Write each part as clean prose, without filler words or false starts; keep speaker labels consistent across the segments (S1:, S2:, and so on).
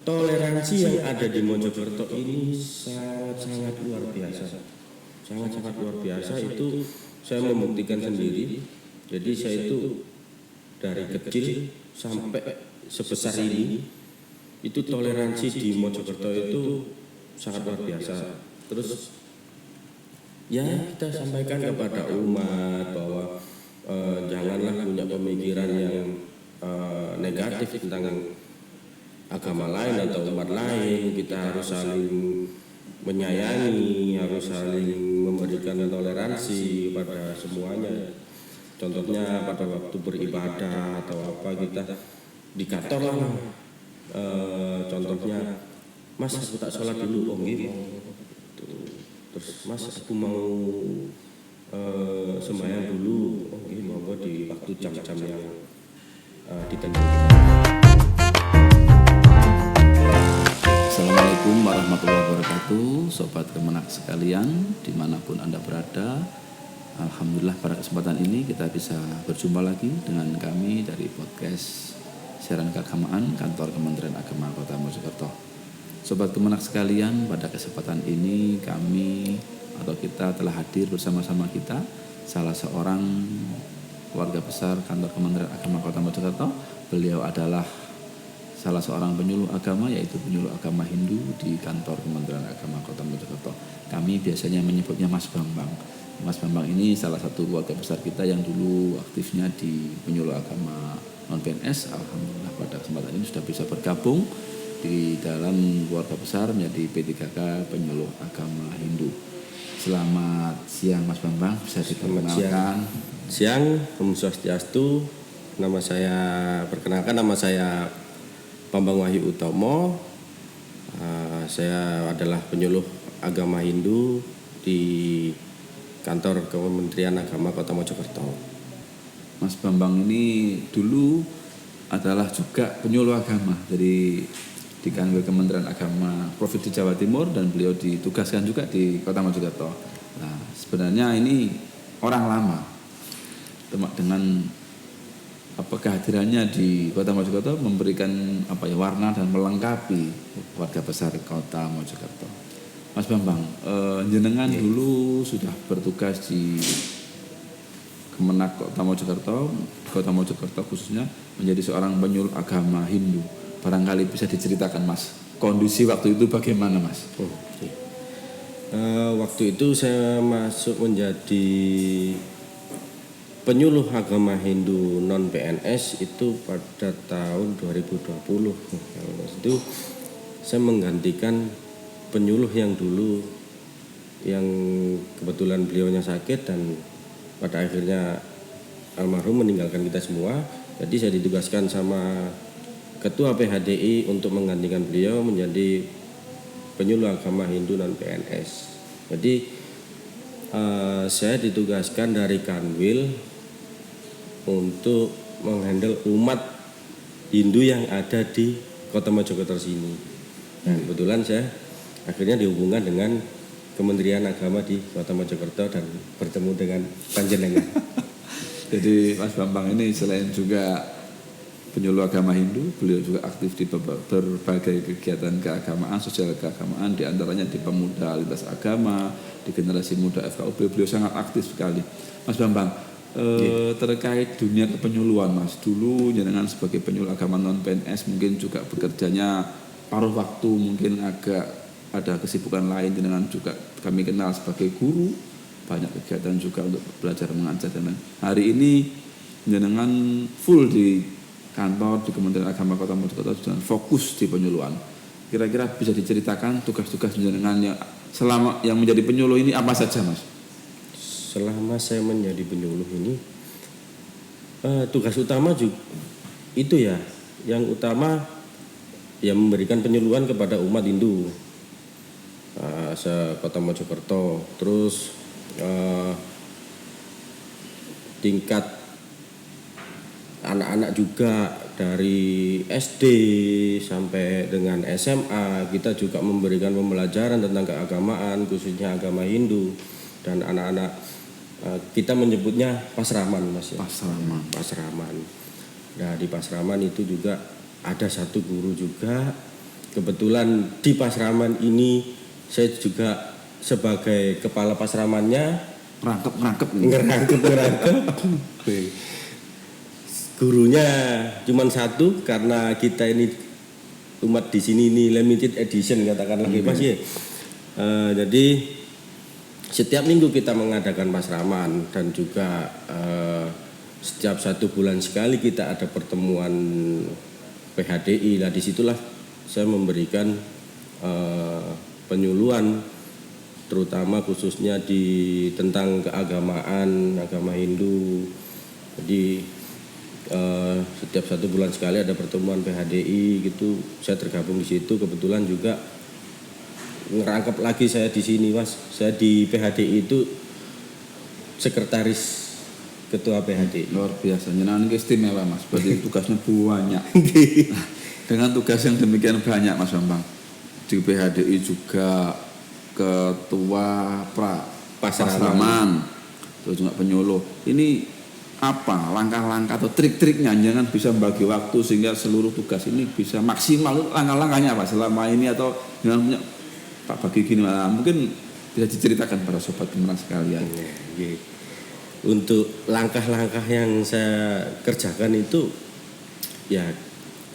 S1: toleransi yang ada di Mojokerto ini sangat-sangat luar biasa. Sangat-sangat luar biasa, itu saya membuktikan sendiri. Jadi saya itu dari kecil sampai sebesar ini, itu toleransi di Mojokerto itu sangat luar biasa. Terus ya kita sampaikan kepada umat bahwa janganlah punya pemikiran yang negatif tentang agama lain atau umat lain. Kita harus saling menyayangi, harus saling memberikan toleransi kepada semuanya. Contohnya pada waktu beribadah atau apa, kita di kantor lah, contohnya, Mas aku tak sholat dulu, oh gitu. Terus Mas aku mau sembahyang dulu, oh gitu, monggo di waktu jam-jam yang ditentukan.
S2: Assalamualaikum warahmatullahi wabarakatuh, Sobat Kemenak sekalian dimanapun Anda berada. Alhamdulillah pada kesempatan ini kita bisa berjumpa lagi dengan kami dari podcast Siaran Keagamaan Kantor Kementerian Agama Kota Mojokerto. Sobat Kemenak sekalian, pada kesempatan ini kita telah hadir bersama-sama kita salah seorang keluarga besar Kantor Kementerian Agama Kota Mojokerto. Beliau adalah salah seorang penyuluh agama, yaitu penyuluh agama Hindu di Kantor Kementerian Agama Kota Mojokerto. Kami biasanya menyebutnya Mas Bambang. Mas Bambang ini salah satu keluarga besar kita yang dulu aktifnya di penyuluh agama non-PNS. Alhamdulillah pada kesempatan ini sudah bisa bergabung di dalam keluarga besar menjadi P3K Penyuluh Agama Hindu. Selamat siang Mas Bambang, bisa diperkenalkan.
S1: Siang, Om Swastiastu. Nama saya Bambang Wahyu Utomo. Saya adalah penyuluh agama Hindu di Kantor Kementerian Agama Kota Mojokerto.
S2: Mas Bambang ini dulu adalah juga penyuluh agama dari di Kanwil Kementerian Agama Provinsi Jawa Timur, dan beliau ditugaskan juga di Kota Mojokerto. Nah, sebenarnya ini orang lama dengan kehadirannya di Kota Mojokerto memberikan warna dan melengkapi warga besar Kota Mojokerto. Mas Bambang, jenengan dulu sudah bertugas di Kemenak Kota Mojokerto khususnya menjadi seorang penyuluh agama Hindu. Barangkali bisa diceritakan Mas, kondisi waktu itu bagaimana Mas?
S1: Waktu itu saya masuk menjadi penyuluh agama Hindu non PNS itu pada tahun 2020. Itu saya menggantikan penyuluh yang dulu, yang kebetulan beliaunya sakit dan pada akhirnya almarhum meninggalkan kita semua. Jadi saya ditugaskan sama Ketua PHDI untuk menggantikan beliau menjadi penyuluh agama Hindu non PNS. Jadi saya ditugaskan dari Kanwil untuk menghandle umat Hindu yang ada di Kota Mojokerto sini. Dan kebetulan saya akhirnya dihubungkan dengan Kementerian Agama di Kota Mojokerto dan bertemu dengan panjenengan.
S2: Jadi Mas Bambang ini selain juga penyuluh agama Hindu, beliau juga aktif di berbagai kegiatan keagamaan, sosial keagamaan, di antaranya di Pemuda Lintas Agama, di Generasi Muda FKUB. Beliau sangat aktif sekali. Mas Bambang, terkait dunia kepenyuluhan Mas, dulu jenengan sebagai penyuluh agama non PNS mungkin juga bekerjanya paruh waktu, mungkin agak ada kesibukan lain. Jenengan juga kami kenal sebagai guru, banyak kegiatan juga untuk belajar mengajar dan lain. Hari ini jenengan full di kantor di Kementerian Agama Kota Mojokerto dan fokus di penyuluhan. Kira-kira bisa diceritakan tugas-tugas jenengan yang menjadi penyuluh ini apa saja Mas?
S1: Selama saya menjadi penyuluh ini, tugas utama juga itu ya, yang utama ya memberikan penyuluhan kepada umat Hindu se-Kota Mojokerto. Terus tingkat anak-anak juga dari SD sampai dengan SMA kita juga memberikan pembelajaran tentang keagamaan, khususnya agama Hindu. Dan anak-anak kita menyebutnya pasraman Mas ya. Pasraman. Nah di pasraman itu juga ada satu guru juga kebetulan di Pasraman ini saya juga sebagai kepala pasramannya
S2: Ngerangkep
S1: ngerangkep. Gurunya cuma satu karena kita ini umat di sini ini limited edition katakanlah Mas ya. Jadi setiap minggu kita mengadakan pasraman dan juga setiap 1 bulan sekali kita ada pertemuan PHDI. Lah disitulah saya memberikan penyuluhan terutama khususnya tentang keagamaan, agama Hindu. Jadi setiap 1 bulan sekali ada pertemuan PHDI gitu. Saya tergabung di situ, kebetulan juga ngerangkep lagi saya di sini Mas. Saya di PHDI itu sekretaris ketua PHDI.
S2: Luar biasa, jenengan istimewa Mas. Berarti tugasnya banyak. Dengan tugas yang demikian banyak Mas Bambang, di PHDI juga ketua pasraman, terus juga penyuluh. Ini apa langkah-langkah atau trik-triknya jangan bisa membagi waktu sehingga seluruh tugas ini bisa maksimal? Langkah-langkahnya apa selama ini atau dengan punya Pak bagi gini mungkin bisa diceritakan para sobat Gemerang sekalian.
S1: Untuk langkah-langkah yang saya kerjakan itu ya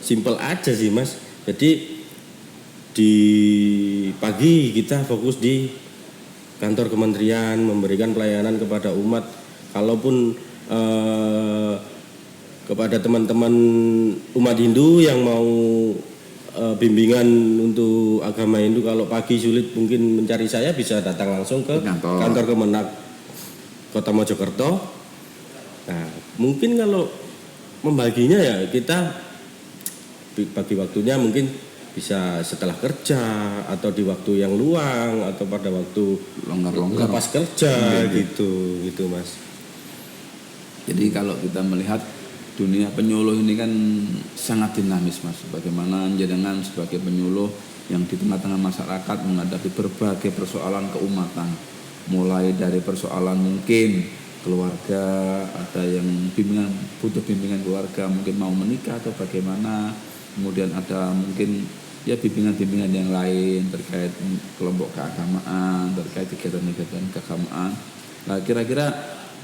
S1: simpel aja sih Mas. Jadi di pagi kita fokus di kantor kementerian memberikan pelayanan kepada umat. Kalaupun kepada teman-teman umat Hindu yang mau bimbingan untuk agama Hindu, kalau pagi sulit mungkin mencari saya bisa datang langsung ke kantor Kemenak Kota Mojokerto. Nah, mungkin kalau membaginya ya kita bagi waktunya mungkin bisa setelah kerja atau di waktu yang luang atau pada waktu
S2: longgar-longgar
S1: pas kerja gitu Mas.
S2: Jadi kalau kita melihat dunia penyuluh ini kan sangat dinamis Mas. Bagaimana jenengan sebagai penyuluh yang di tengah-tengah masyarakat menghadapi berbagai persoalan keumatan, mulai dari persoalan mungkin keluarga, ada yang butuh bimbingan keluarga, mungkin mau menikah atau bagaimana. Kemudian ada mungkin ya bimbingan-bimbingan yang lain terkait kelompok keagamaan, terkait kegiatan-kegiatan keagamaan. Nah, kira-kira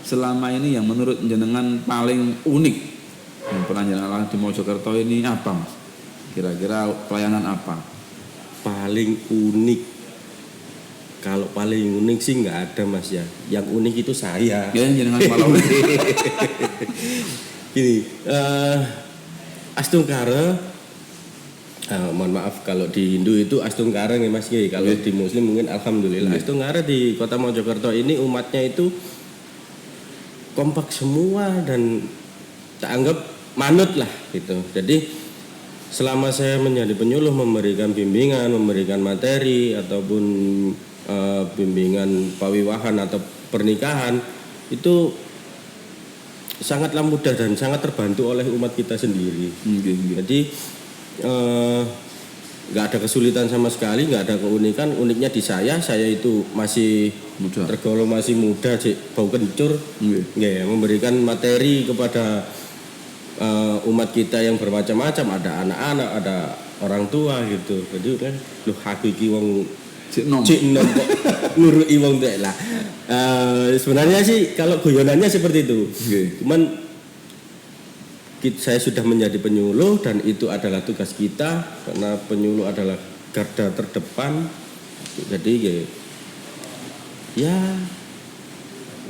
S2: selama ini yang menurut jenengan paling unik yang pernah jenengan di Mojokerto ini apa Mas? Kira-kira pelayanan apa?
S1: Paling unik, kalau paling unik sih nggak ada Mas ya. Yang unik itu saya.
S2: Ya jenengan malah unik.
S1: Gini, Astungkara. Mohon maaf kalau di Hindu itu Astungkara nih Mas. Kalau di Muslim mungkin Alhamdulillah. Astungkara di Kota Mojokerto ini umatnya itu kompak semua dan tak anggap manut lah gitu. Jadi selama saya menjadi penyuluh memberikan bimbingan, memberikan materi ataupun bimbingan pawiwahan atau pernikahan itu sangatlah mudah dan sangat terbantu oleh umat kita sendiri. Jadi nggak ada kesulitan sama sekali, nggak ada keunikan. Uniknya di saya itu masih muda, tergolong masih muda, bau kencur, memberikan materi kepada umat kita yang bermacam-macam, ada anak-anak, ada orang tua gitu. Jadi kan lu hakiki wong cik nom kok ngurui wong tuh lah. Sebenarnya sih kalau guyonannya seperti itu. Cuman saya sudah menjadi penyuluh dan itu adalah tugas kita karena penyuluh adalah garda terdepan. Jadi ya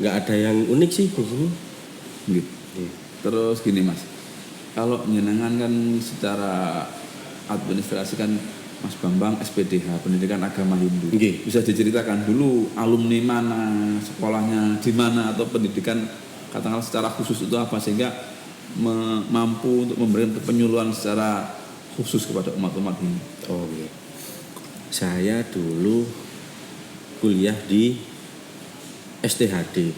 S1: nggak ada yang unik sih di sini.
S2: Terus gini Mas, kalau jenengan kan secara administrasi kan Mas Bambang SPDH Pendidikan Agama Hindu. Bisa diceritakan dulu alumni mana, sekolahnya di mana atau pendidikan katakanlah secara khusus itu apa sehingga mampu untuk memberikan penyuluhan secara khusus kepada umat-umat ini.
S1: Saya dulu kuliah di STHD.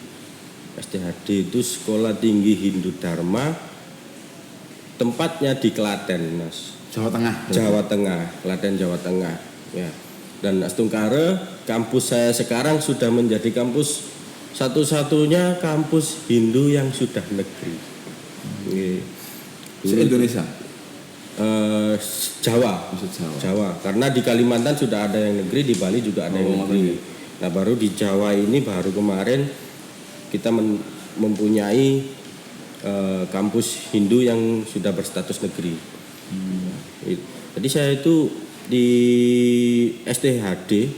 S1: STHD itu Sekolah Tinggi Hindu Dharma, tempatnya di Klaten Mas. Jawa Tengah, Klaten Jawa Tengah. Ya. Dan Astungkara kampus saya sekarang sudah menjadi kampus satu-satunya kampus Hindu yang sudah negeri.
S2: Se-Indonesia?
S1: Jawa.
S2: Maksud Jawa.
S1: Jawa. Karena di Kalimantan sudah ada yang negeri, di Bali juga ada yang negeri. Nah, baru di Jawa ini baru kemarin kita mempunyai kampus Hindu yang sudah berstatus negeri. Jadi saya itu di STHD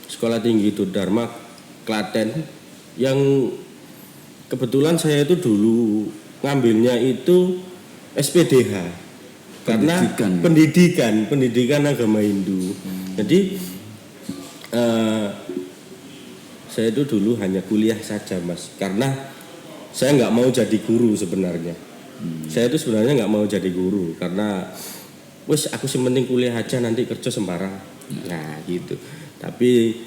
S1: Sekolah Tinggi Dharma Klaten yang kebetulan saya itu dulu ngambilnya itu SPDH karena pendidikan agama Hindu. Jadi saya itu dulu hanya kuliah saja, Mas, karena saya nggak mau jadi guru sebenarnya. Saya itu sebenarnya nggak mau jadi guru karena wes aku sementing kuliah aja, nanti kerja sembarang. Nah gitu. Tapi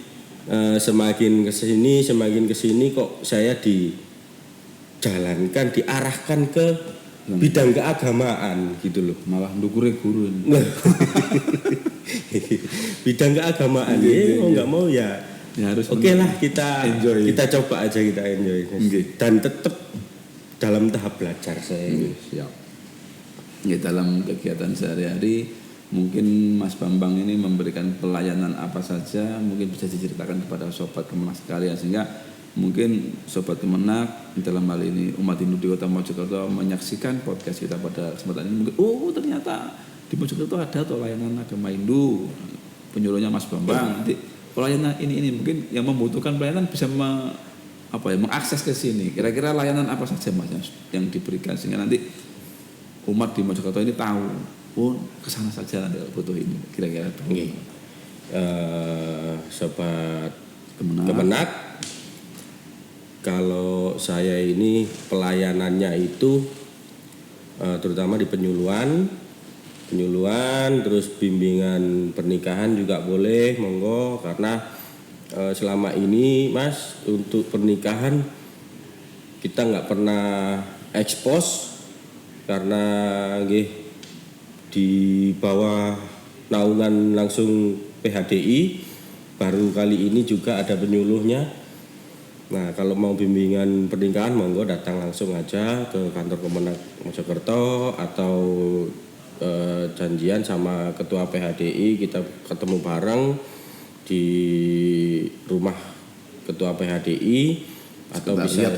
S1: semakin kesini kok saya dijalankan, diarahkan ke bidang keagamaan gitu loh.
S2: Malah ndukure guru ini.
S1: Bidang keagamaan ya mau nggak mau ya harus oke lah kita enjoy. Kita coba aja, kita enjoy. Dan tetap dalam tahap belajar saya ini.
S2: Siap. Ya, dalam kegiatan sehari-hari mungkin Mas Bambang ini memberikan pelayanan apa saja, mungkin bisa diceritakan kepada sobat Kemenak sekalian, sehingga mungkin sobat Kemenak dalam hal ini umat Hindu di Kota Mojokerto menyaksikan podcast kita pada kesempatan ini, mungkin ternyata di Mojokerto ada tuh layanan agama Hindu, penyuluhnya Mas Bambang. Nanti pelayanan ini mungkin yang membutuhkan pelayanan bisa mengakses ke sini. Kira-kira layanan apa saja Mas yang diberikan sehingga nanti umat di Mojokerto ini tahu kesana saja nanti butuh ini. Kira-kira itu.
S1: Sobat Kemenak, kalau saya ini pelayanannya itu terutama di penyuluhan, terus bimbingan pernikahan juga boleh, monggo, karena selama ini Mas untuk pernikahan kita nggak pernah ekspos karena di bawah naungan langsung PHDI. Baru kali ini juga ada penyuluhnya. Nah, kalau mau bimbingan pernikahan monggo datang langsung aja ke kantor Kemenak Mojokerto atau janjian sama ketua PHDI, kita ketemu bareng di rumah ketua PHDI atau bisa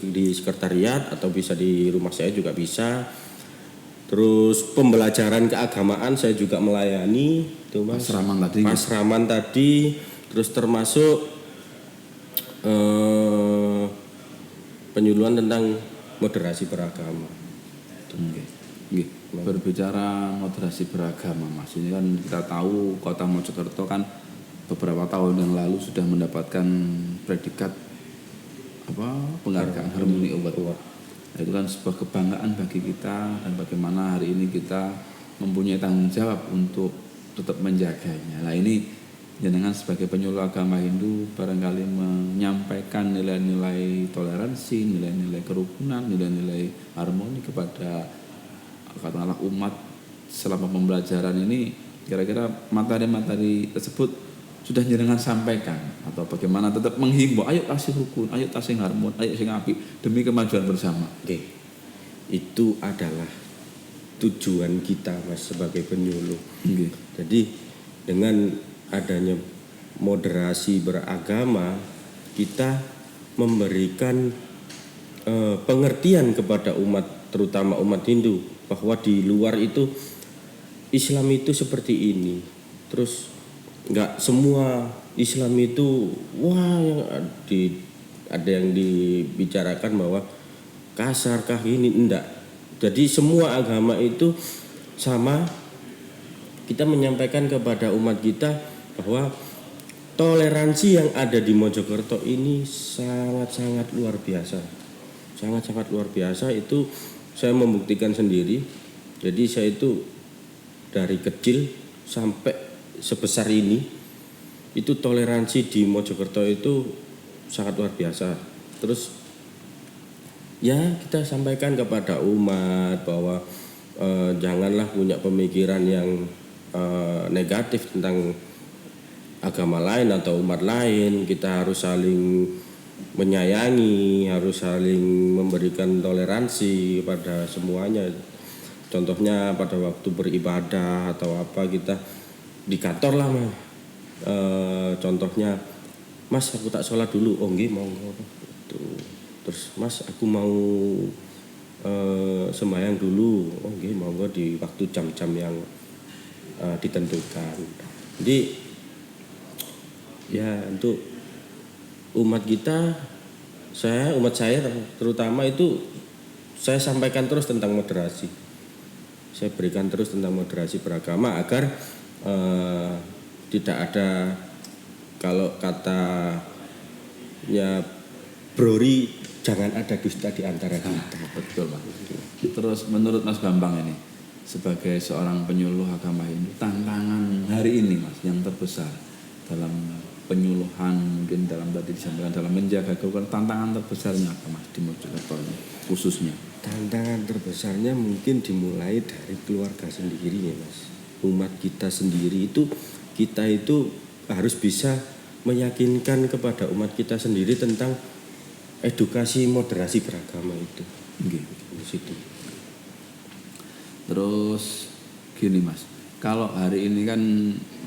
S1: di sekretariat atau bisa di rumah saya juga bisa. Terus pembelajaran keagamaan saya juga melayani itu Mas. Pasraman tadi, terus termasuk penyuluhan tentang moderasi beragama.
S2: Berbicara moderasi beragama, Mas, ini kan kita tahu Kota Mojokerto kan beberapa tahun yang lalu sudah mendapatkan predikat penghargaan Harmoni Award. Nah, itu kan sebuah kebanggaan bagi kita, dan bagaimana hari ini kita mempunyai tanggung jawab untuk tetap menjaganya. Nah, ini jenengan sebagai penyuluh agama Hindu barangkali menyampaikan nilai-nilai toleransi, nilai-nilai kerukunan, nilai-nilai harmoni kepada katakanlah umat selama pembelajaran ini. Kira-kira materi-materi tersebut sudah jenengan sampaikan atau bagaimana tetap menghimbau, ayo tasih rukun, ayo tasih harmoni, ayo sing apik demi kemajuan bersama.
S1: Itu adalah tujuan kita Mas sebagai penyuluh. Jadi dengan adanya moderasi beragama, kita memberikan pengertian kepada umat, terutama umat Hindu, bahwa di luar itu Islam itu seperti ini. Terus nggak semua Islam itu ada yang dibicarakan bahwa kasarkah ini, enggak. Jadi semua agama itu sama. Kita menyampaikan kepada umat kita bahwa toleransi yang ada di Mojokerto ini sangat-sangat luar biasa. Sangat-sangat luar biasa, itu saya membuktikan sendiri. Jadi saya itu dari kecil sampai sebesar ini, itu toleransi di Mojokerto itu sangat luar biasa. Terus ya kita sampaikan kepada umat bahwa janganlah punya pemikiran yang negatif tentang agama lain atau umat lain. Kita harus saling menyayangi, harus saling memberikan toleransi kepada semuanya. Contohnya pada waktu beribadah atau apa kita di kantor lah Mas. Contohnya, Mas aku tak sholat dulu, oh nggih monggo. Terus Mas aku mau sembahyang dulu, oh nggih monggo di waktu jam-jam yang ditentukan. Jadi ya untuk umat saya terutama itu saya sampaikan terus tentang moderasi. Saya berikan terus tentang moderasi beragama agar tidak ada, kalau katanya Brori, jangan ada dusta di antara kita.
S2: Betul Mas. Terus menurut Mas Bambang ini sebagai seorang penyuluh agama Hindu, tantangan hari ini Mas yang terbesar dalam penyuluhan, mungkin dalam tadi disampaikan dalam menjaga kerukunan, tantangan terbesarnya apa Mas di Mojokerto ini khususnya?
S1: Tantangan terbesarnya mungkin dimulai dari keluarga sendiri ya Mas. Umat kita sendiri itu, kita itu harus bisa meyakinkan kepada umat kita sendiri tentang edukasi moderasi beragama itu. Di situ.
S2: Terus gini Mas, kalau hari ini kan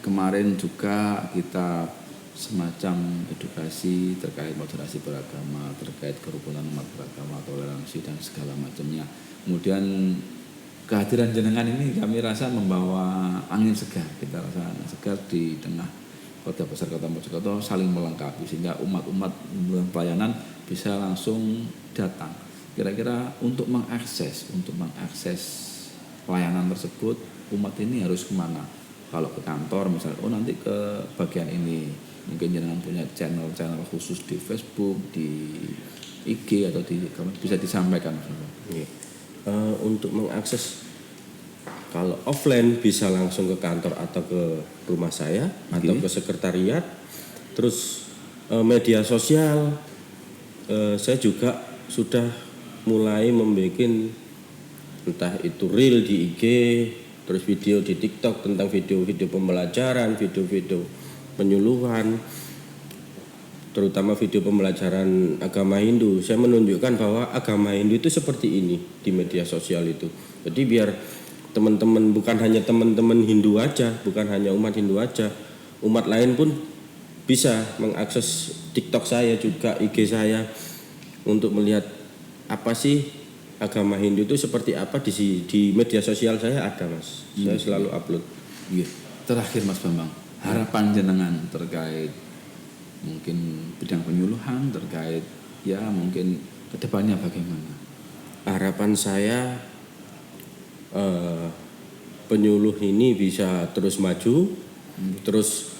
S2: kemarin juga kita semacam edukasi terkait moderasi beragama, terkait kerukunan umat beragama, toleransi dan segala macamnya. Kemudian kehadiran jenengan ini kami rasa membawa angin segar, kita rasa angin segar di tengah kota besar kota Mojokerto, saling melengkapi sehingga umat-umat pelayanan bisa langsung datang. Kira-kira untuk mengakses pelayanan tersebut, umat ini harus kemana? Kalau ke kantor misalnya, oh nanti ke bagian ini, mungkin jangan punya channel khusus di Facebook, di IG atau bisa disampaikan.
S1: Untuk mengakses, kalau offline bisa langsung ke kantor atau ke rumah saya atau ke sekretariat. Terus media sosial, saya juga sudah mulai membuat entah itu reel di IG, terus video di TikTok tentang video-video pembelajaran, video-video penyuluhan, terutama video pembelajaran agama Hindu. Saya menunjukkan bahwa agama Hindu itu seperti ini di media sosial itu. Jadi biar teman-teman, bukan hanya teman-teman Hindu aja, bukan hanya umat Hindu aja, umat lain pun bisa mengakses TikTok saya juga, IG saya, untuk melihat apa sih agama Hindu itu seperti apa. Di media sosial saya ada Mas, saya selalu upload.
S2: Terakhir Mas Bambang, harapan jenengan terkait mungkin bidang penyuluhan, terkait ya mungkin kedepannya bagaimana?
S1: Harapan saya penyuluh ini bisa terus maju, terus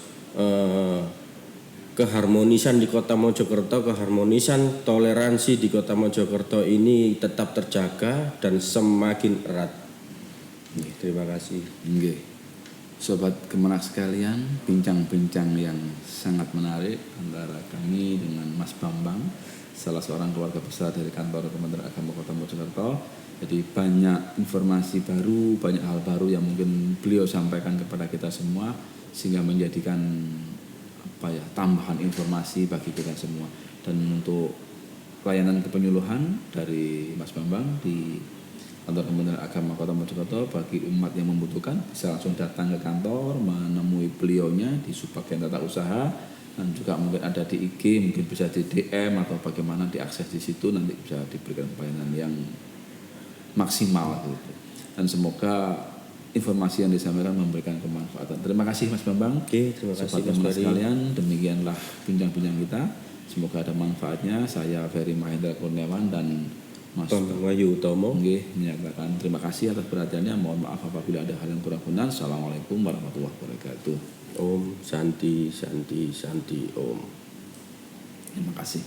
S1: keharmonisan di Kota Mojokerto, keharmonisan toleransi di Kota Mojokerto ini tetap terjaga dan semakin erat. Terima kasih.
S2: Sobat Kemenak sekalian, bincang-bincang yang sangat menarik antara kami dengan Mas Bambang, salah seorang keluarga besar dari kantor Kementerian Agama Kota Mojokerto. Jadi banyak informasi baru, banyak hal baru yang mungkin beliau sampaikan kepada kita semua, sehingga menjadikan tambahan informasi bagi kita semua. Dan untuk pelayanan kepenyuluhan dari Mas Bambang di kantor Kementerian Agama Kota Mojokerto, bagi umat yang membutuhkan bisa langsung datang ke kantor, menemui beliaunya di subbagian tata usaha, dan juga mungkin ada di IG, mungkin bisa di DM atau bagaimana diakses di situ, nanti bisa diberikan pelayanan yang maksimal gitu. Dan semoga informasi yang disampaikan memberikan kemanfaatan. Terima kasih Mas Bambang.
S1: Terima kasih
S2: Mas sekalian, demikianlah bincang-bincang kita. Semoga ada manfaatnya. Saya Ferry Mahendra Kurniawan dan Mas
S1: Bambang Wahyu Utomo
S2: menyatakan terima kasih atas perhatiannya. Mohon maaf apabila ada hal yang kurang benar. Assalamualaikum warahmatullahi wabarakatuh.
S1: Om Santi Santi Santi Om.
S2: Terima kasih.